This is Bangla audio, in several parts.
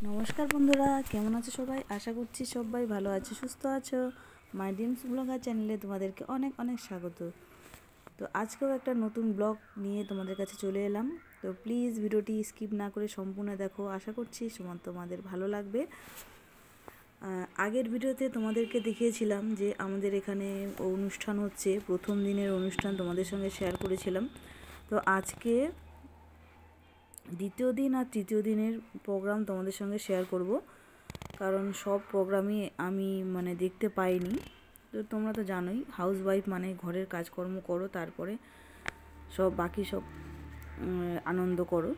নমস্কার বন্ধুরা, কেমন আছো সবাই? আশা করছি সবাই ভালো আছো, সুস্থ আছো। মাই ড্রিমস ব্লগার চ্যানেলে তোমাদেরকে অনেক অনেক স্বাগত। তো আজকেও একটা নতুন ব্লগ নিয়ে তোমাদের কাছে চলে এলাম। তো প্লিজ ভিডিওটি স্কিপ না করে সম্পূর্ণ দেখো, আশা করছি তোমাদের ভালো লাগবে। আগের ভিডিওতে তোমাদেরকে দেখিয়েছিলাম যে আমাদের এখানে অনুষ্ঠান হচ্ছে, প্রথম দিনের অনুষ্ঠান তোমাদের সঙ্গে শেয়ার করেছিলাম। তো আজকে দ্বিতীয় দিন আর তৃতীয় দিনের প্রোগ্রাম তোমাদের সঙ্গে শেয়ার করব, কারণ সব প্রোগ্রামই আমি দেখতে পাইনি। তো তোমরা তো জানোই, হাউসওয়াইফ মানে ঘরের কাজকর্ম করো, তারপরে বাকি সব আনন্দ করো।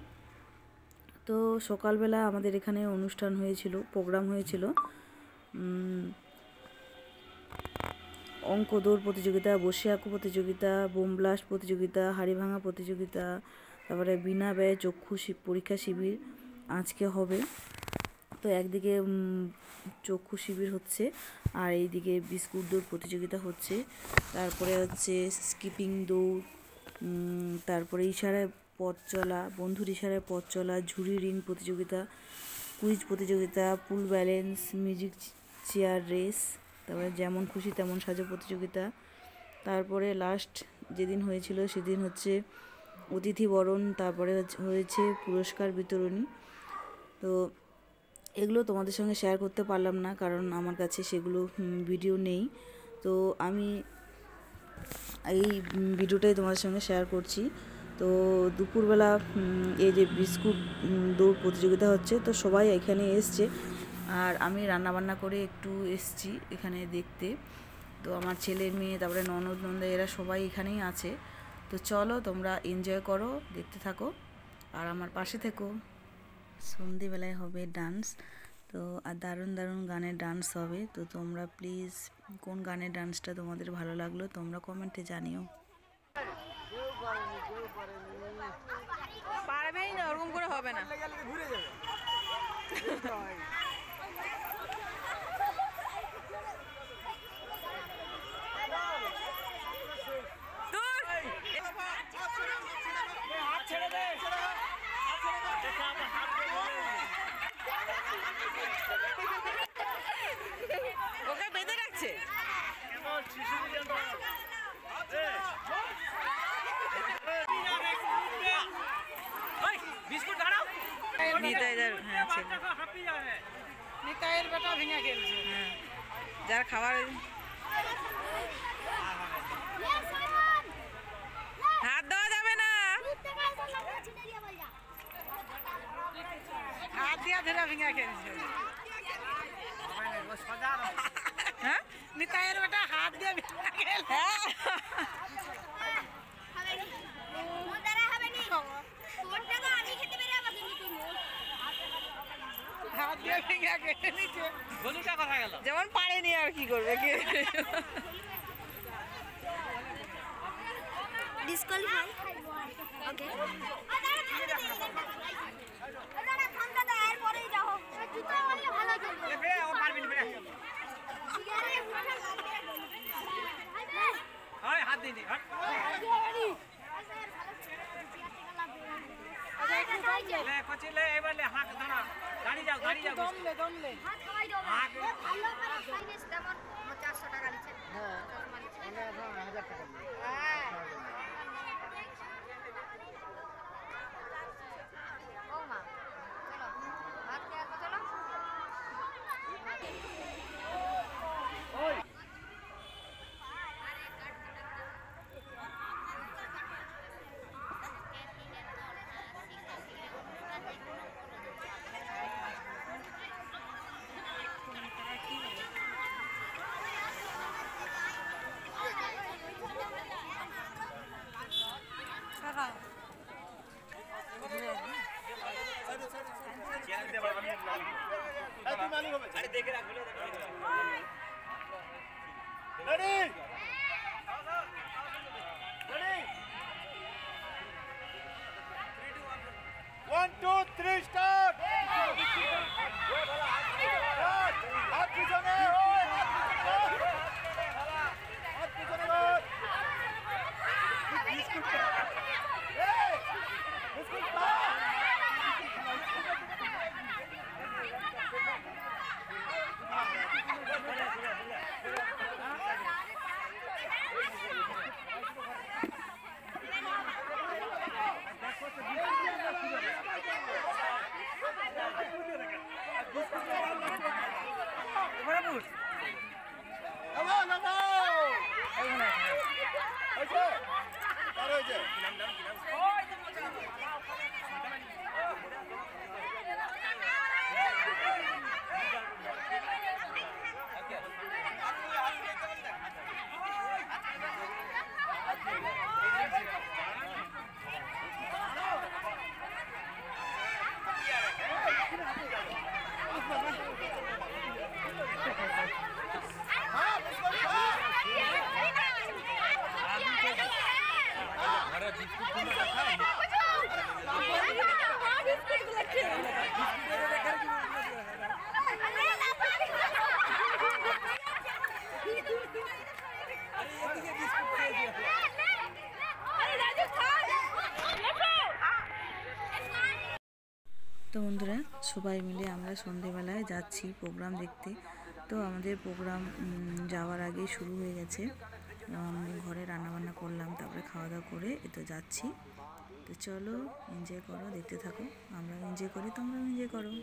তো সকালবেলা আমাদের এখানে অনুষ্ঠান হয়েছিল, প্রোগ্রাম হয়েছিল। অঙ্ক দৌড় প্রতিযোগিতা, বসে আঁকো প্রতিযোগিতা, বোম ব্লাস্ট প্রতিযোগিতা, হাড়ি ভাঙা প্রতিযোগিতা, তারপরে বিনা ব্যয়ে চক্ষু পরীক্ষা শিবির আজকে হবে। তো একদিকে চক্ষু শিবির হচ্ছে আর এইদিকে বিস্কুট দৌড় প্রতিযোগিতা হচ্ছে। তারপরে হচ্ছে স্কিপিং দৌড়, তারপরে ইশারায় পথ চলা, বন্ধুর ইশারায় পথ চলা, ঝুড়ি রিং প্রতিযোগিতা, কুইজ প্রতিযোগিতা, পুল ব্যালেন্স, মিউজিক চেয়ার রেস, তারপরে যেমন খুশি তেমন সাজো প্রতিযোগিতা। তারপরে লাস্ট যেদিন হয়েছিল সেদিন হচ্ছে অতিথি বরণ, তারপরে হয়েছে পুরস্কার বিতরণী। তো এগুলো তোমাদের সঙ্গে শেয়ার করতে পারলাম না, কারণ আমার কাছে সেগুলো ভিডিও নেই। তো আমি এই ভিডিওটাই তোমাদের সঙ্গে শেয়ার করছি। তো দুপুরবেলা এই যে বিস্কুট দৌড় প্রতিযোগিতা হচ্ছে, তো সবাই এখানে এসছে আর আমি রান্নাবান্না করে একটু এসছি এখানে দেখতে। তো আমার ছেলে মেয়ে, তারপরে ননদ নন্দা, এরা সবাই এখানেই আছে। তো চলো তোমরা এনজয় করো, দেখতে থাকো আর আমার পাশে থেকো। সন্ধেবেলায় হবে ডান্স, তো আর দারুণ দারুণ গানের ডান্স হবে। তো তোমরা প্লিজ কোন গানের ডান্সটা তোমাদের ভালো লাগলো তোমরা কমেন্টে জানিও। পারবেই না, ওরকম করে হবে না। ওকে বেঁধে রাখছে। নিতাইয়ের বেটা ভেঙে খেলছে। যার খাবার হাত দেওয়া যাবে না, হাত দিয়া ধরে ভেঙে খেলছে। হ্যাঁ, নিতাইয়ের বেটা হাত দিয়ে ভেঙে খেলছে। যেমন পারেনি আর কি করবে, হাত দিনি কচিলে এবার হাত ধরা, গাড়ি যাও গাড়ি যাও, দমলে দমলে হাত 400 টাকা নিচ্ছে। হ্যাঁ, আমরা 1000 টাকা। হ্যাঁ, ও মা চলো হাত কে আসো, চলো। ওই One, two, three, start! হাত পিছনে, হাত পিছনে, বিস্কুট বিস্কুট তো বন্ধুরা সবাই মিলে আমরা সন্ধেবেলায় যাচ্ছি প্রোগ্রাম দেখতে। তো আমাদের প্রোগ্রাম যাওয়ার আগে শুরু হয়ে গেছে। ঘরে রান্নাবান্না করলাম, তারপরে খাওয়া দাওয়া করে তো যাচ্ছি। তো চলো এনজয় করো, দেখতে থাকো। আমরা এনজয় করি, তোমরাও এনজয় করো।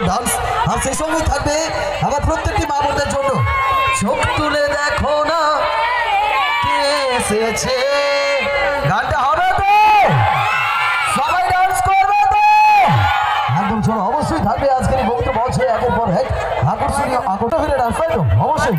ডান্স আর সেই সঙ্গে থাকবে আমার প্রত্যেকটি মা বোনদের জন্য চোখ তুলে দেখো না কে এসেছে। গানটা হবে তো, সবাই ডান্স করবে তো একদম। চলো অবশ্যই থাকবে আজকের এই বক্তব্য হচ্ছে একের পর এক আকর্ষণীয় আকর্ষণীয় ডান্স, তাই তো অবশ্যই।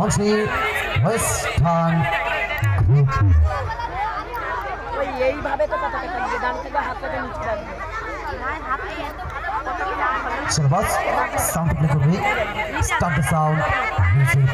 Munshi western group. এইভাবে তো কথা কথা ডান থেকে হাতটাকে নিচে রাখবে। Sarbas, sound play করবে। Start the sound. Music.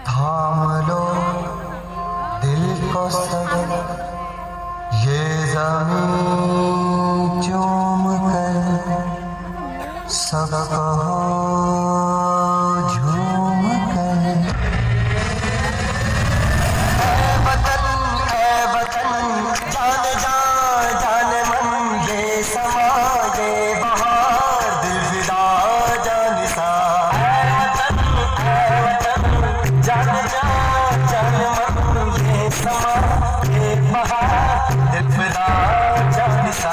थाम लो दिल को सजन ये ज़मीं चूम कर सब कहो झूम कर ऐ वतन जान जान जान मन ये समा ये बहार दिल फिदा जान सा जान जान जान मन ये समा ये बहार दिल फिदा जान सा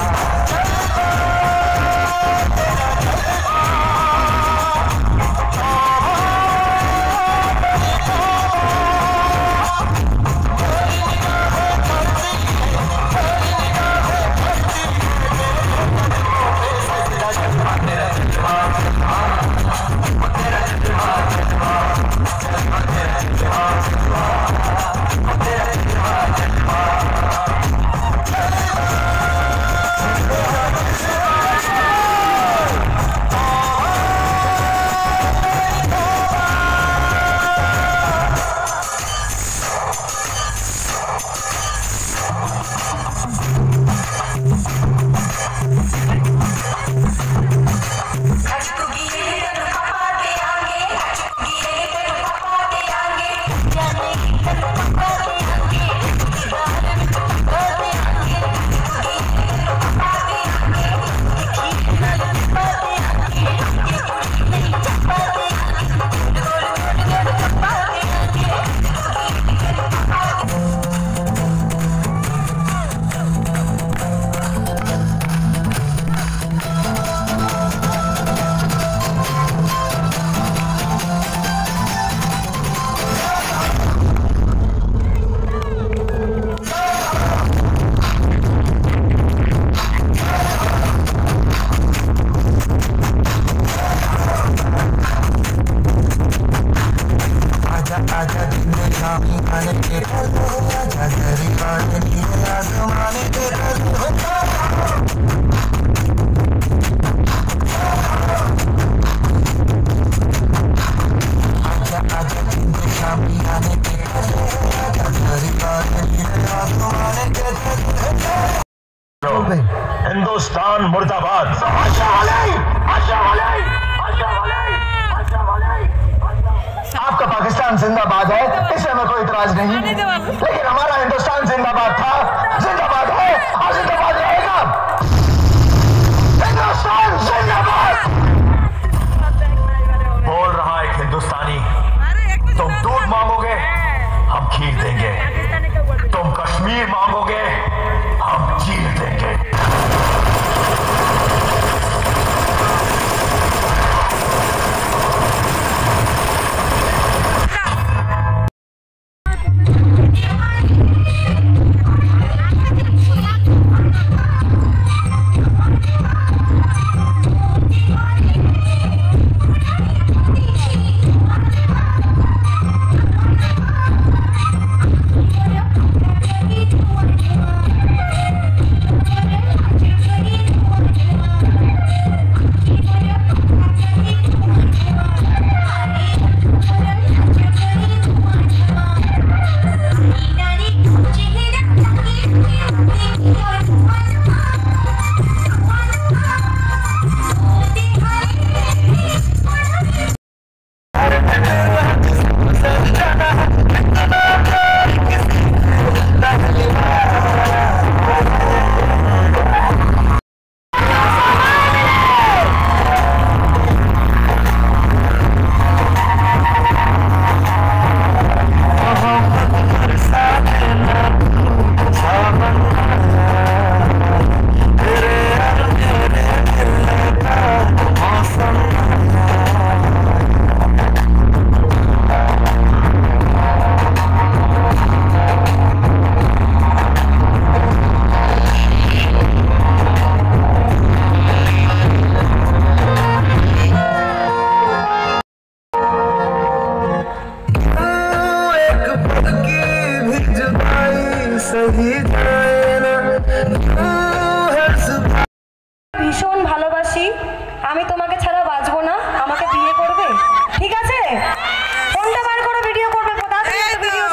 हिंदुस्तान मुर्दाबाद। आशा वाले, आशा वाले, आशा वाले। आपका पाकिस्तान जिंदाबाद है, इससे हमें कोई इतराज नहीं, लेकिन हमारा हिंदुस्तान जिंदाबाद था, जिंदाबाद है और जिंदाबाद रहेगा। हिंदुस्तान जिंदाबाद। बोल रहा एक हिंदुस्तानी, तुम दूध मांगोगे हम खीर देंगे, तुम कश्मीर मांगोगे हम चीर देंगे। ভীষণ ভালোবাসি, আমি তোমাকে ছাড়া বাঁচবো না, আমাকে বিয়ে করবে? ঠিক আছে, ফোনটা বার করো, ভিডিও করবে, ভিডিও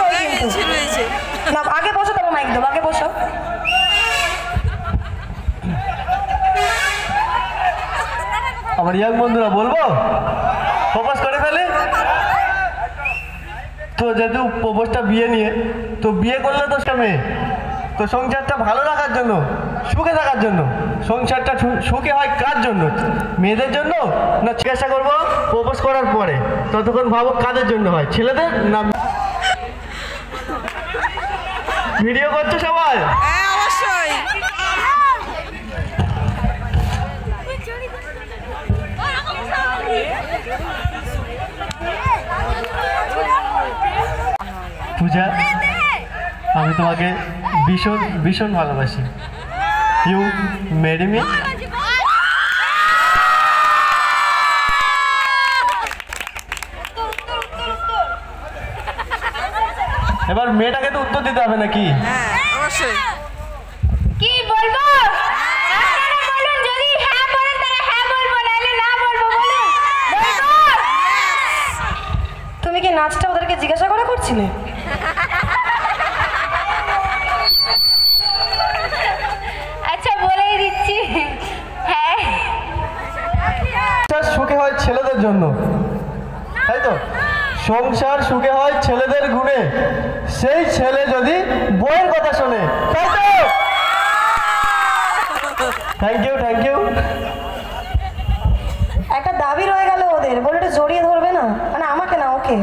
না, আগে বসো, তোমার মাইক দেবো, আগে বসো। আমার ইয়াং বন্ধুরা বলবো প্রপোজ করে ফেলে তো, যেহেতু প্রপোজটা বিয়ে নিয়ে, তো বিয়ে করলে তো মেয়ে, তো সংসারটা ভালো রাখার জন্য, সুখে থাকার জন্য, সংসারটা সুখে হয় কার জন্য? মেয়েদের জন্য না? জিজ্ঞাসা করবো প্রপোজ করার পরে, ততক্ষণ ভাবো কাদের জন্য হয়, ছেলেদের না? ভিডিও করছো সবাই? অবশ্যই। পূজা, আমি তোমাকে ভীষণ ভীষণ ভালোবাসি। You marry me? এবার মেয়েটাকে তো উত্তর দিতে হবে নাকি? অবশ্যই। কি বলবো? আপনারা বলুন, যদি হ্যাঁ বলেন তাহলে হ্যাঁ বলবো, নাহলে না বলবো। বলুন, তুমি কি নাচটা ওদেরকে জিজ্ঞাসা করে করছিলে? আচ্ছা, বলেই দিচ্ছি, হ্যাঁ। সুখে হয় ছেলেদের জন্য, তাই তো? সংসার সুখে হয় ছেলেদের গুণে, সেই ছেলে যদি বউয়ের কথা শোনে, তাই তো? Thank you, thank you. একটা দাবি রয়ে গেল ওদের, বলে এটা জড়িয়ে ধরবে না, মানে আমাকে না, ওকে।